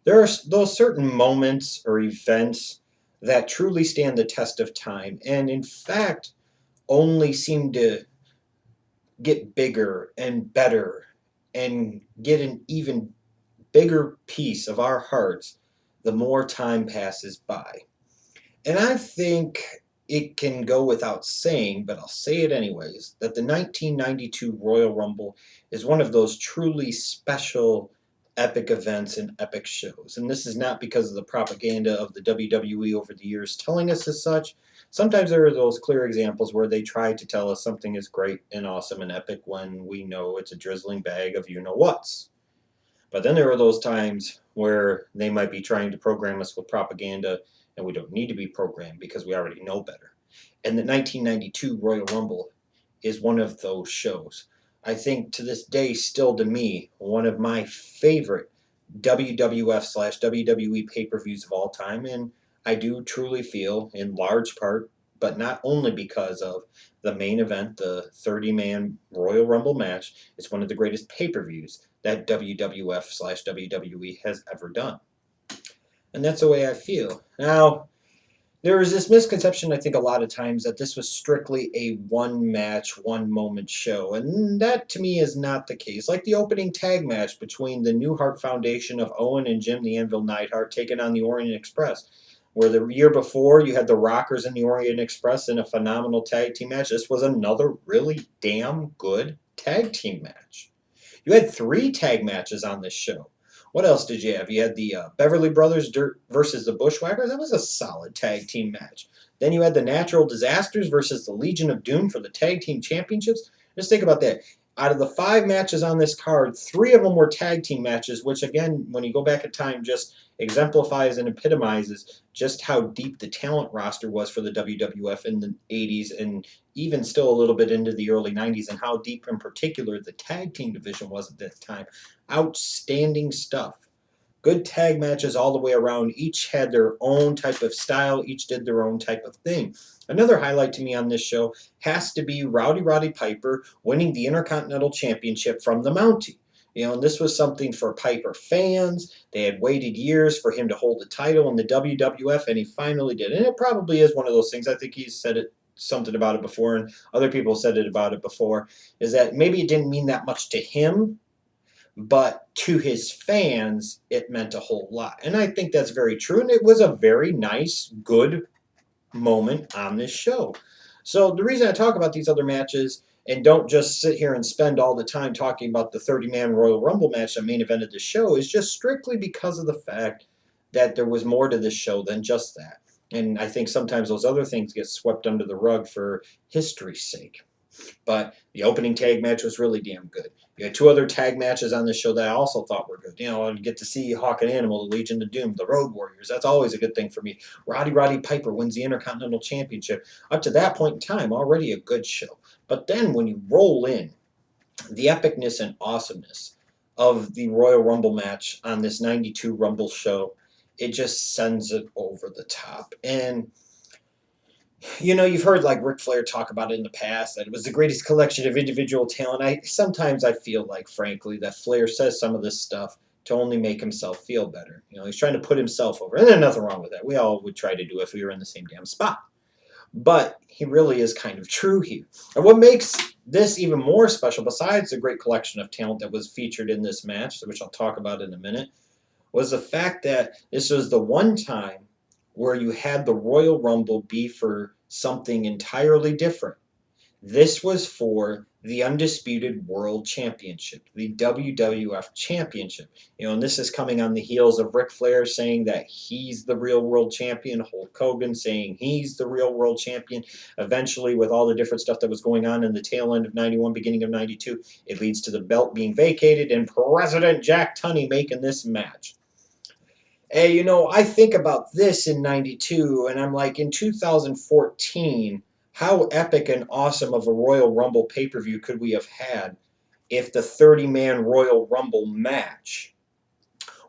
There are those certain moments or events that truly stand the test of time, and in fact, only seem to get bigger and better and get an even bigger piece of our hearts the more time passes by. And I think it can go without saying, but I'll say it anyways, that the 1992 Royal Rumble is one of those truly special epic events and epic shows. And this is not because of the propaganda of the WWE over the years telling us as such. Sometimes there are those clear examples where they try to tell us something is great and awesome and epic when we know it's a drizzling bag of you know what's. But then there are those times where they might be trying to program us with propaganda, and we don't need to be programmed because we already know better. And the 1992 Royal Rumble is one of those shows. I think to this day, still to me, one of my favorite WWF slash WWE pay per views of all time. And I do truly feel, in large part, but not only because of the main event, the 30-man Royal Rumble match, it's one of the greatest pay per views that WWF slash WWE has ever done. And that's the way I feel. Now, there is this misconception, I think, a lot of times that this was strictly a one match, one moment show. And that to me is not the case. Like the opening tag match between the New Heart Foundation of Owen and Jim the Anvil Neidhart taking on the Orient Express, where the year before you had the Rockers and the Orient Express in a phenomenal tag team match. This was another really damn good tag team match. You had three tag matches on this show. What else did you have? You had the Beverly Brothers versus the Bushwhackers. That was a solid tag team match. Then you had the Natural Disasters versus the Legion of Doom for the tag team championships. Just think about that. Out of the five matches on this card, three of them were tag team matches, which again, when you go back in time, just exemplifies and epitomizes just how deep the talent roster was for the WWF in the 80s and even still a little bit into the early 90s, and how deep in particular the tag team division was at that time. Outstanding stuff. Good tag matches all the way around. Each had their own type of style. Each did their own type of thing. Another highlight to me on this show has to be Roddy Piper winning the Intercontinental Championship from the Mountie. You know, and this was something for Piper fans. They had waited years for him to hold the title in the WWF, and he finally did. And it probably is one of those things. I think he's said it something about it before, and other people said it about it before, is that maybe it didn't mean that much to him, but to his fans, it meant a whole lot. And I think that's very true. And it was a very nice, good moment on this show. So the reason I talk about these other matches and don't just sit here and spend all the time talking about the 30-man Royal Rumble match that main evented the show is just strictly because of the fact that there was more to this show than just that. And I think sometimes those other things get swept under the rug for history's sake. But the opening tag match was really damn good. You had two other tag matches on this show that I also thought were good. You know, I'd get to see Hawk and Animal, the Legion of Doom, the Road Warriors. That's always a good thing for me. Roddy Piper wins the Intercontinental Championship. Up to that point in time, already a good show. But then when you roll in the epicness and awesomeness of the Royal Rumble match on this 92 Rumble show, it just sends it over the top. And you know, you've heard like Ric Flair talk about it in the past that it was the greatest collection of individual talent. I feel like, frankly, that Flair says some of this stuff to only make himself feel better. You know, he's trying to put himself over, and there's nothing wrong with that. We all would try to do if we were in the same damn spot. But he really is kind of true here. And what makes this even more special, besides the great collection of talent that was featured in this match, which I'll talk about in a minute, was the fact that this was the one time where you had the Royal Rumble be for something entirely different. This was for the Undisputed World Championship, the WWF Championship. You know, and this is coming on the heels of Ric Flair saying that he's the real world champion, Hulk Hogan saying he's the real world champion. Eventually, with all the different stuff that was going on in the tail end of 91, beginning of 92, it leads to the belt being vacated and President Jack Tunney making this match. Hey, you know, I think about this in 92, and I'm like, in 2014, how epic and awesome of a Royal Rumble pay-per-view could we have had if the 30-man Royal Rumble match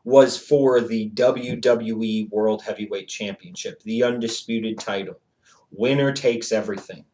was for the WWE World Heavyweight Championship, the undisputed title. Winner takes everything.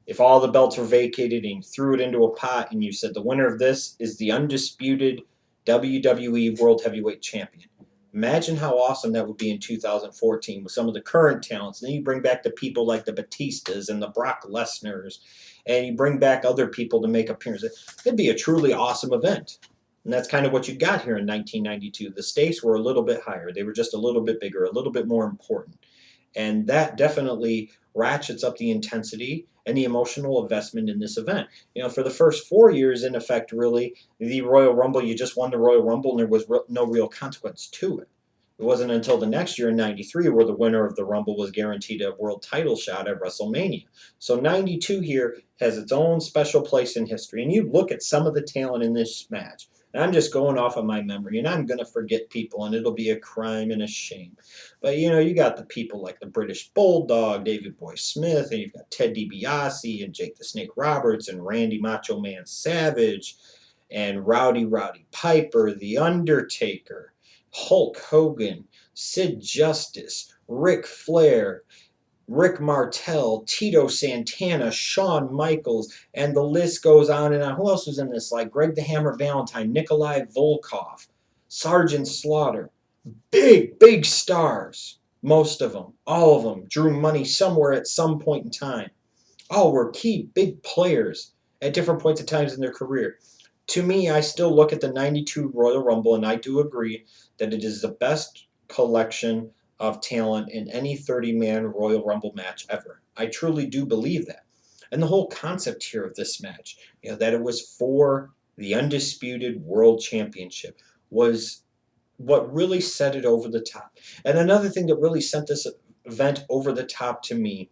If all the belts were vacated and you threw it into a pot and you said the winner of this is the undisputed WWE World Heavyweight Champion, Imagine how awesome that would be in 2014 with some of the current talents. Then you bring back the people like the Batistas and the Brock Lesnars, and you bring back other people to make appearances. It'd be a truly awesome event. And that's kind of what you got here in 1992. The stakes were a little bit higher. They were just a little bit bigger, a little bit more important. And that definitely ratchets up the intensity and the emotional investment in this event. For the first 4 years, in effect, really, the Royal Rumble, you just won the Royal Rumble and there was no real consequence to it. It wasn't until the next year in 93 where the winner of the Rumble was guaranteed a world title shot at WrestleMania. So 92 here has its own special place in history. And you look at some of the talent in this match. And I'm just going off of my memory, and I'm going to forget people, and it'll be a crime and a shame. But you got the people like the British Bulldog, David Boy Smith, and you've got Ted DiBiase and Jake the Snake Roberts and Randy Macho Man Savage and Rowdy Piper, The Undertaker, Hulk Hogan, Sid Justice, Ric Flair, Rick Martel, Tito Santana, Shawn Michaels, and the list goes on and on. Who else was in this? Like Greg the Hammer Valentine, Nikolai Volkov, Sergeant Slaughter. Big stars. Most of them, all of them, drew money somewhere at some point in time. All were key big players at different points of times in their career. To me, I still look at the 92 Royal Rumble, and I do agree that it is the best collection of talent in any 30-man Royal Rumble match ever. I truly do believe that. And the whole concept here of this match, that it was for the undisputed world championship, was what really set it over the top. And another thing that really sent this event over the top to me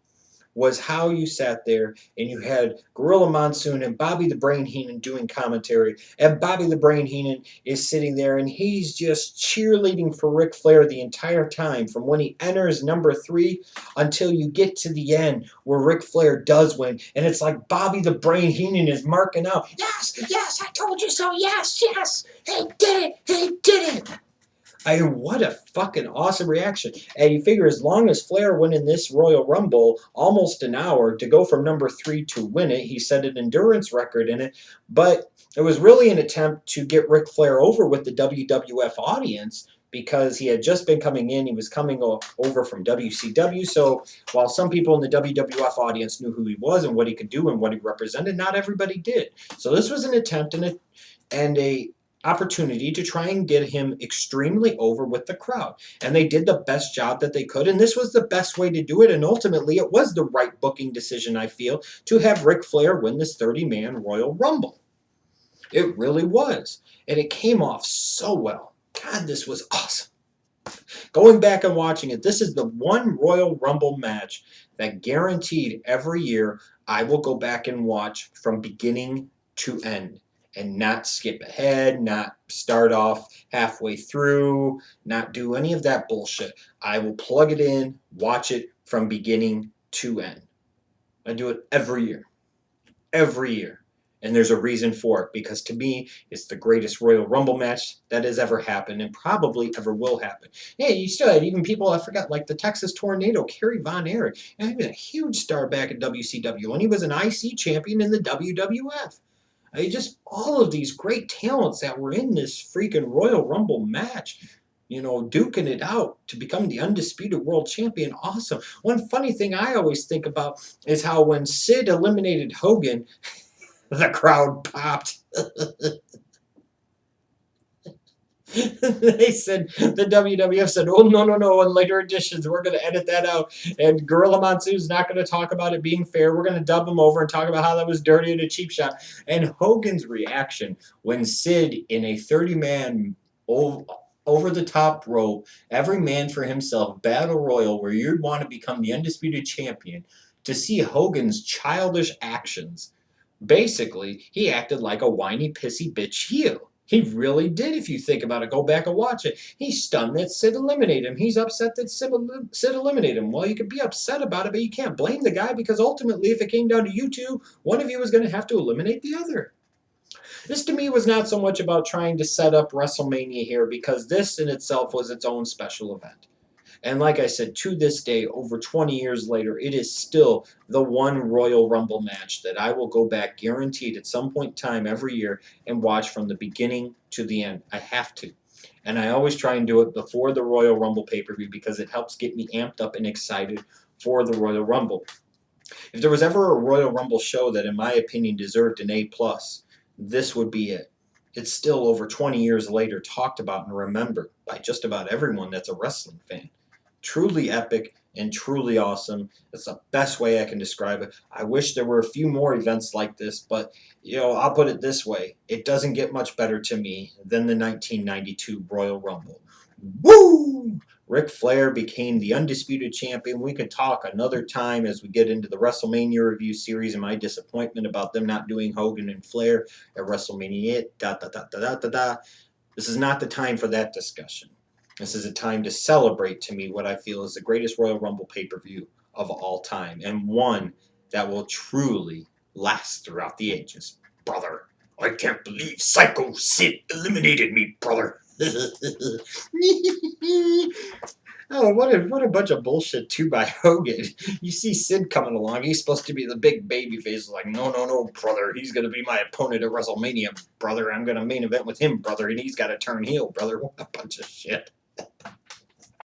was how you sat there and you had Gorilla Monsoon and Bobby the Brain Heenan doing commentary, and Bobby the Brain Heenan is sitting there and he's just cheerleading for Ric Flair the entire time from when he enters number 3 until you get to the end where Ric Flair does win, and it's like Bobby the Brain Heenan is marking out, yes, I told you so, yes, he did it. What a fucking awesome reaction. And you figure as long as Flair went in this Royal Rumble almost an hour to go from number 3 to win it, he set an endurance record in it. But it was really an attempt to get Ric Flair over with the WWF audience because he had just been coming in. He was coming over from WCW. So while some people in the WWF audience knew who he was and what he could do and what he represented, not everybody did. So this was an attempt and a opportunity to try and get him extremely over with the crowd. And they did the best job that they could, and this was the best way to do it, and ultimately it was the right booking decision, I feel, to have Ric Flair win this 30-man Royal Rumble. It really was. And it came off so well. God, this was awesome. Going back and watching it, this is the one Royal Rumble match that guaranteed every year I will go back and watch from beginning to end and not skip ahead, not start off halfway through, not do any of that bullshit. I will plug it in, watch it from beginning to end. I do it every year. Every year. And there's a reason for it, because to me, it's the greatest Royal Rumble match that has ever happened and probably ever will happen. Yeah, you still had even people I forgot, like the Texas Tornado, Kerry Von Erich. He was a huge star back in WCW, and he was an IC champion in the WWF. Just all of these great talents that were in this freaking Royal Rumble match, duking it out to become the undisputed world champion. Awesome. One funny thing I always think about is how when Sid eliminated Hogan, the crowd popped. They said, the WWF said, oh, no, in later editions, we're going to edit that out. And Gorilla Monsoon's not going to talk about it being fair. We're going to dub him over and talk about how that was dirty and a cheap shot. And Hogan's reaction when Sid, in a 30-man over the top rope, every man for himself, battle royal, where you'd want to become the undisputed champion, to see Hogan's childish actions. Basically, he acted like a whiny, pissy bitch heel. He really did, if you think about it. Go back and watch it. He's stunned that Sid eliminated him. He's upset that Sid eliminated him. Well, you could be upset about it, but you can't blame the guy, because ultimately, if it came down to you two, one of you was going to have to eliminate the other. This, to me, was not so much about trying to set up WrestleMania here, because this in itself was its own special event. And like I said, to this day, over 20 years later, it is still the one Royal Rumble match that I will go back guaranteed at some point in time every year and watch from the beginning to the end. I have to. And I always try and do it before the Royal Rumble pay-per-view because it helps get me amped up and excited for the Royal Rumble. If there was ever a Royal Rumble show that, in my opinion, deserved an A plus, this would be it. It's still over 20 years later talked about and remembered by just about everyone that's a wrestling fan. Truly epic and truly awesome. It's the best way I can describe it. I wish there were a few more events like this, but I'll put it this way. It doesn't get much better to me than the 1992 Royal Rumble. Woo! Ric Flair became the undisputed champion. We could talk another time as we get into the WrestleMania review series and my disappointment about them not doing Hogan and Flair at WrestleMania. Da, da, da, da, da, da, da. This is not the time for that discussion. This is a time to celebrate, to me, what I feel is the greatest Royal Rumble pay-per-view of all time, and one that will truly last throughout the ages. Brother, I can't believe Psycho Sid eliminated me, brother. Oh, what a bunch of bullshit too by Hogan. You see Sid coming along. He's supposed to be the big baby face. Like, no, no, no, brother. He's gonna be my opponent at WrestleMania, brother. I'm gonna main event with him, brother, and he's got to turn heel, brother. What a bunch of shit.